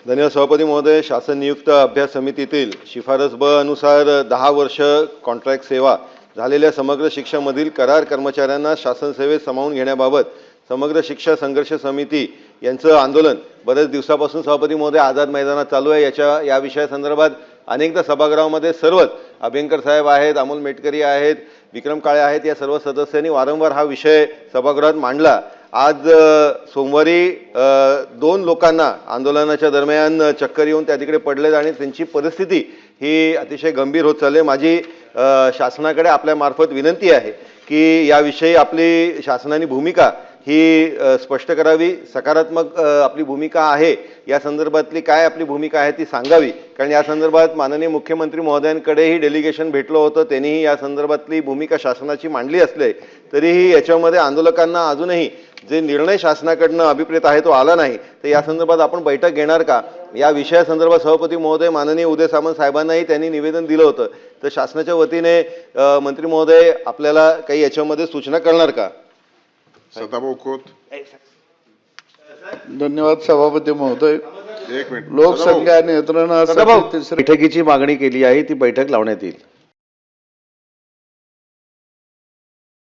धन्यवाद सभापती महोदय. शासन नियुक्त अभ्यास समितीतील शिफारस ब अनुसार 10 वर्ष कॉन्ट्रॅक्ट सेवा झालेल्या समग्र शिक्षामधील करार कर्मचाऱ्यांना शासन सेवेत सामावून घेण्याबाबत समग्र शिक्षा संघर्ष समिती यांचं आंदोलन बरेच दिवसापासून सभापती महोदय आझाद मैदानात चालू आहे. या विषयासंदर्भात अनेकदा सभागृहामध्ये सर्वच अभ्यंकर साहेब आहेत, अमोल मेटकरी आहेत, विक्रम काळे आहेत, या सर्व सदस्यांनी वारंवार हा विषय सभागृहात मांडला. आज सोमवारी 2 लोकांना आंदोलनाच्या दरम्यान चक्कर येऊन त्या तिकडे पडलेत आणि त्यांची परिस्थिती ही अतिशय गंभीर होत चालली आहे. माझी शासनाकडे आपल्या मार्फत विनंती आहे की याविषयी आपली शासनाने भूमिका ही स्पष्ट करावी. सकारात्मक आपली भूमिका आहे, या संदर्भातली काय आपली भूमिका आहे ती सांगावी. कारण या संदर्भात माननीय मुख्यमंत्री महोदयांकडेही डेलिगेशन भेटलं होतं, त्यांनीही या संदर्भातली भूमिका शासनाची मांडली असले तरीही याच्यामध्ये आंदोलकांना अजूनही जे निर्णय शासनाकडनं अभिप्रेत आहे तो आला नाही. तर या संदर्भात आपण बैठक घेणार का, या विषयासंदर्भात सभापती महोदय माननीय उदय सामंत साहेबांनाही त्यांनी निवेदन दिलं होतं. तर शासनाच्या वतीने मंत्री महोदय आपल्याला काही याच्यामध्ये सूचना करणार का? सदाभाऊ खोत. धन्यवाद सभापती महोदय. एक मिनिट. लोकसंख्या नियंत्रण बैठकीची मागणी केली आहे, ती बैठक लावण्यात येईल.